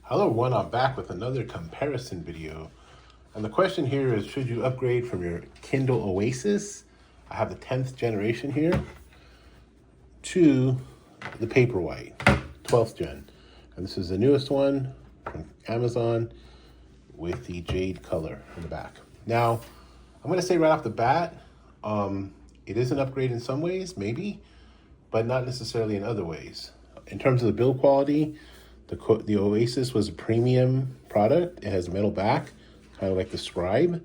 Hello everyone, I'm back with another comparison video. And the question here is, should you upgrade from your Kindle Oasis, I have the 10th generation here, to the Paperwhite 12th gen. And this is the newest one from Amazon with the jade color in the back. Now, I'm gonna say right off the bat, it is an upgrade in some ways, maybe, but not necessarily in other ways. In terms of the build quality, the Oasis was a premium product. It has a metal back, kind of like the Scribe.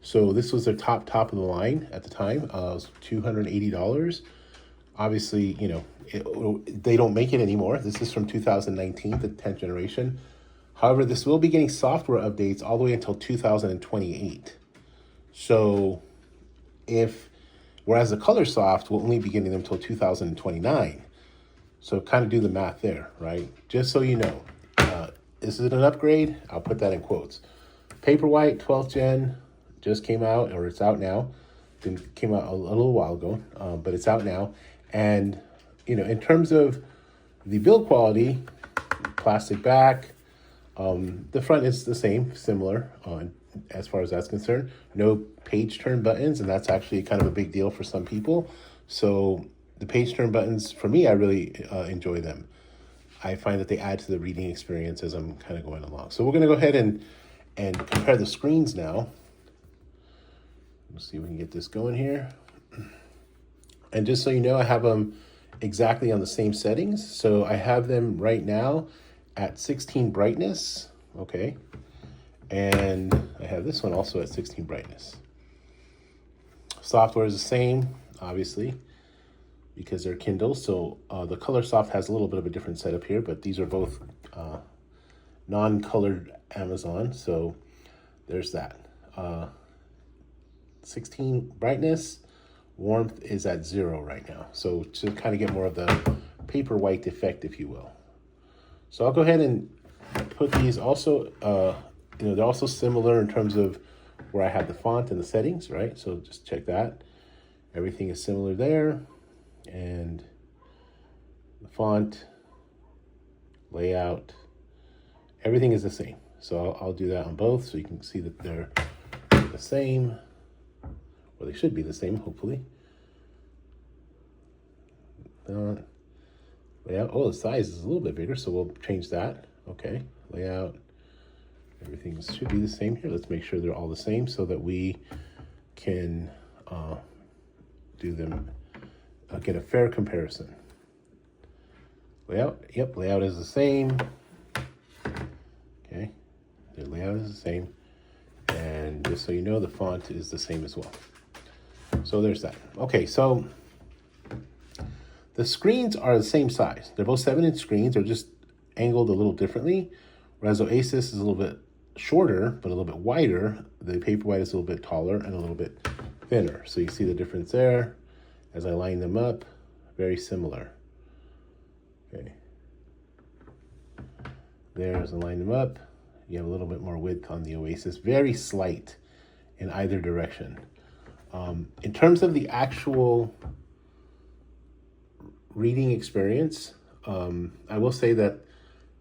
So this was their top of the line at the time. It was $280. Obviously, they don't make it anymore. This is from 2019, the 10th generation. However, this will be getting software updates all the way until 2028. So whereas the Color Soft will only be getting them until 2029. So kind of do the math there, right? Just so you know, is it an upgrade? I'll put that in quotes. Paperwhite 12th gen just came out, or it's out now. It came out a little while ago, but it's out now. And, in terms of the build quality, plastic back, the front is the same, similar as far as that's concerned. No page turn buttons, and that's actually kind of a big deal for some people. So the page turn buttons, for me, I really enjoy them. I find that they add to the reading experience as I'm kind of going along. So we're going to go ahead and compare the screens now. Let's see if we can get this going here. And just so you know, I have them exactly on the same settings. So I have them right now at 16 brightness, okay? And I have this one also at 16 brightness. Software is the same, obviously, because they're Kindle. So the Color Soft has a little bit of a different setup here, but these are both non-colored Amazon. So there's that. 16 brightness, warmth is at 0 right now. So to kind of get more of the Paperwhite effect, if you will. So I'll go ahead and put these also, they're also similar in terms of where I have the font and the settings, right? So just check that. Everything is similar there. And the font, layout, everything is the same. So I'll do that on both so you can see that they're the same, or they should be the same, hopefully. Layout, the size is a little bit bigger, so we'll change that. Okay, layout, everything should be the same here. Let's make sure they're all the same so that we can do them, get a fair comparison. Layout, yep, layout is the same. Okay, the layout is the same. And just so you know, the font is the same as well. So there's that. Okay, so the screens are the same size. They're both 7-inch screens. They're just angled a little differently. Whereas Oasis is a little bit shorter, but a little bit wider. The Paperwhite is a little bit taller and a little bit thinner. So you see the difference there. As I line them up, very similar. Okay. There, as I line them up, you have a little bit more width on the Oasis. Very slight in either direction. In terms of the actual reading experience, I will say that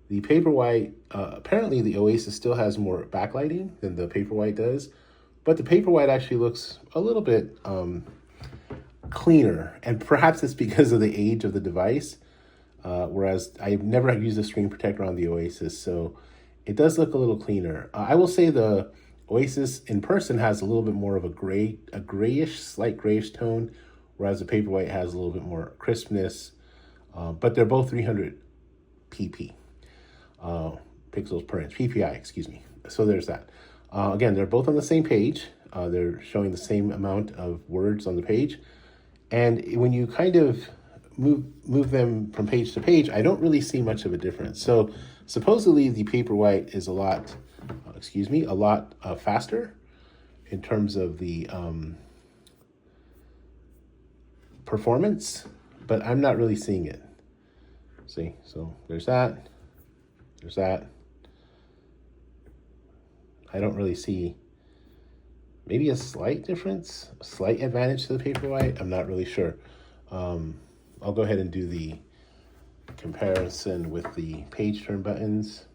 the Paperwhite, apparently the Oasis still has more backlighting than the Paperwhite does, but the Paperwhite actually looks a little bit cleaner, and perhaps it's because of the age of the device, whereas I've never used a screen protector on the Oasis, so it does look a little cleaner. I will say the Oasis in person has a little bit more of a grayish, slight grayish tone, whereas the Paperwhite has a little bit more crispness, but they're both 300 pp, pixels per inch, PPI, excuse me. So there's that. Again, they're both on the same page. They're showing the same amount of words on the page. And when you kind of move them from page to page, I don't really see much of a difference. So supposedly the Paperwhite is a lot faster in terms of the performance, but I'm not really seeing it. See, so there's that. I don't really see, maybe a slight difference, a slight advantage to the Paperwhite. I'm not really sure. I'll go ahead and do the comparison with the page turn buttons.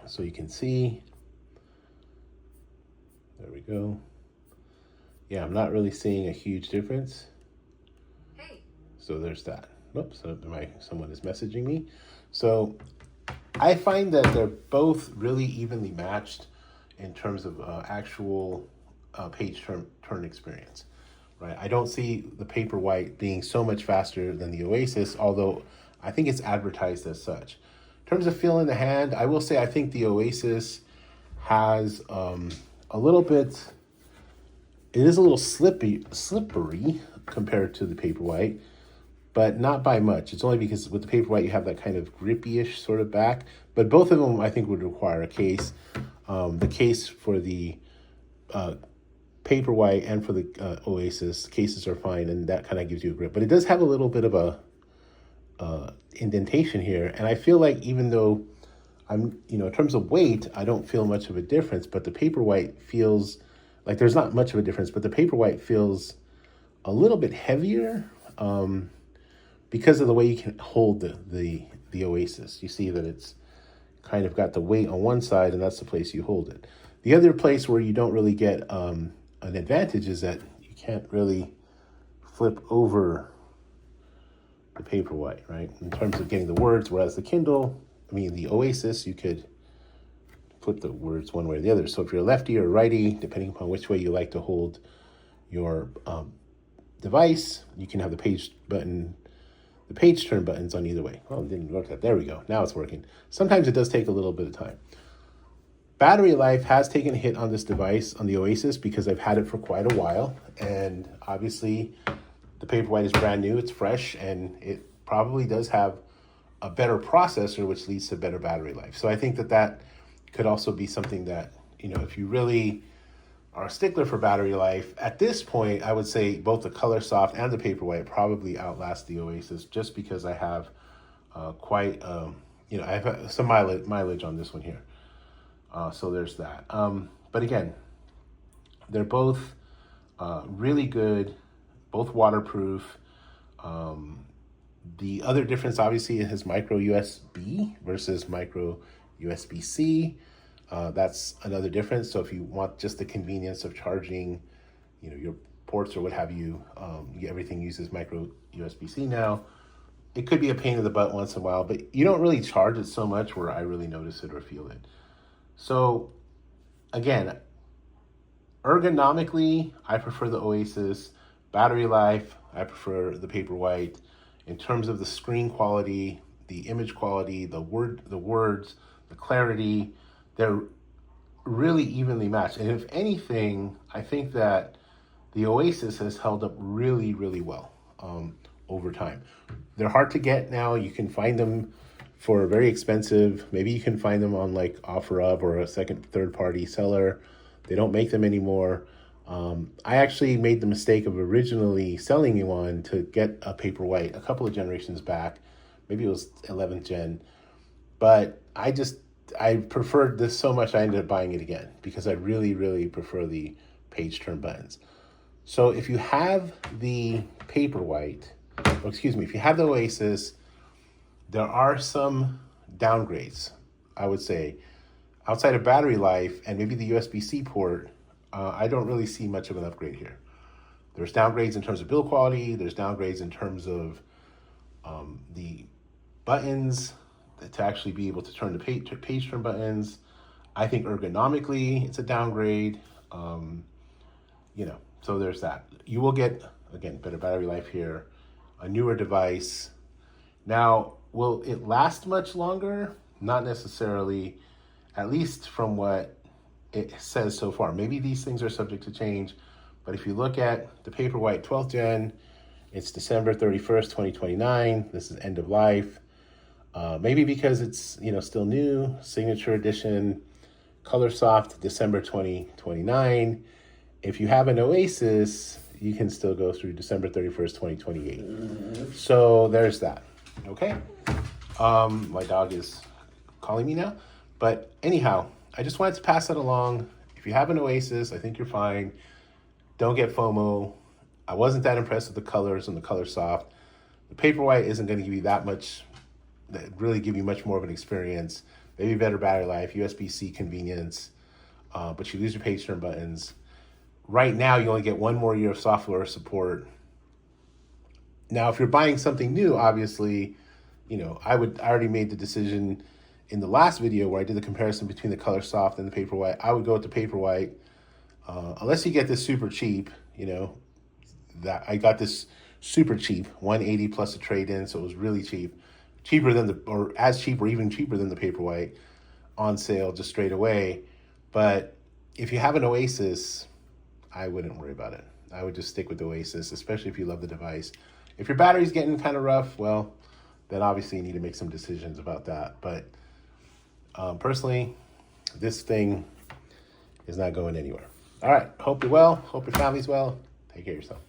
so you can see. There we go. Yeah, I'm not really seeing a huge difference. Hey. So there's that. Oops, so someone is messaging me. So I find that they're both really evenly matched in terms of actual page turn experience, right? I don't see the Paperwhite being so much faster than the Oasis, although I think it's advertised as such. In terms of feel in the hand, I will say I think the Oasis has a little bit, it is a little slippery compared to the Paperwhite, but not by much. It's only because with the Paperwhite you have that kind of grippy-ish sort of back, but both of them I think would require a case. The case for the Paperwhite and for the Oasis, cases are fine, and that kind of gives you a grip. But it does have a little bit of a indentation here, and I feel like even though I'm, in terms of weight, I don't feel much of a difference, but the Paperwhite feels like there's not much of a difference, but the Paperwhite feels a little bit heavier because of the way you can hold the Oasis. You see that it's kind of got the weight on one side, and that's the place you hold it. The other place where you don't really get an advantage is that you can't really flip over the Paperwhite, right? In terms of getting the words, whereas the Oasis, you could flip the words one way or the other. So if you're a lefty or righty, depending upon which way you like to hold your device, you can have the page turn buttons on either way. Well, it didn't work that. There we go. Now it's working. Sometimes it does take a little bit of time. Battery life has taken a hit on this device, on the Oasis, because I've had it for quite a while. And obviously, the Paperwhite is brand new, it's fresh, and it probably does have a better processor, which leads to better battery life. So I think that could also be something that, if you really are a stickler for battery life, at this point, I would say both the Color Soft and the Paperwhite probably outlast the Oasis, just because I have I have some mileage on this one here. So there's that. But again, they're both really good, both waterproof. The other difference, obviously, is micro USB versus micro USB-C. That's another difference. So if you want just the convenience of charging, your ports or what have you, everything uses micro USB-C now. It could be a pain in the butt once in a while, but you don't really charge it so much where I really notice it or feel it. So again, ergonomically, I prefer the Oasis. Battery life, I prefer the Paperwhite. In terms of the screen quality, the image quality, the words, the clarity, they're really evenly matched. And if anything, I think that the Oasis has held up really, really well over time. They're hard to get now. You can find them for very expensive. Maybe you can find them on like OfferUp or a third-party seller. They don't make them anymore. I actually made the mistake of originally selling one to get a Paperwhite a couple of generations back. Maybe it was 11th gen. But I preferred this so much I ended up buying it again because I really, really prefer the page turn buttons. So if you have the Paperwhite, if you have the Oasis, there are some downgrades, I would say. Outside of battery life and maybe the USB-C port, I don't really see much of an upgrade here. There's downgrades in terms of build quality. There's downgrades in terms of the buttons to actually be able to turn the page turn buttons. I think ergonomically, it's a downgrade. So there's that. You will get, again, better battery life here, a newer device. Now, will it last much longer? Not necessarily, at least from what it says so far. Maybe these things are subject to change, but if you look at the Paperwhite 12th gen, it's December 31st, 2029. This is end of life. Maybe because it's still new, signature edition, Color Soft, December 2029. If you have an Oasis, you can still go through December 31st, 2028. So there's that. Okay. My dog is calling me now. But anyhow, I just wanted to pass that along. If you have an Oasis, I think you're fine. Don't get FOMO. I wasn't that impressed with the colors and the Color Soft. The Paperwhite isn't going to give you really give you much more of an experience maybe better battery life, USB-C convenience, but you lose your page turn buttons. Right now, you only get 1 more year of software support. Now, if you're buying something new, obviously, you know, I already made the decision in the last video where I did the comparison between the Color Soft and the Paperwhite. I would go with the Paperwhite, unless you get this super cheap, you know, that I got this super cheap, 180 plus a trade-in, so it was really cheap. Cheaper than or as cheap or even cheaper than the Paperwhite on sale just straight away. But if you have an Oasis, I wouldn't worry about it. I would just stick with the Oasis, especially if you love the device. If your battery's getting kind of rough, well, then obviously you need to make some decisions about that. But personally, this thing is not going anywhere. All right, hope you're well. Hope your family's well. Take care of yourself.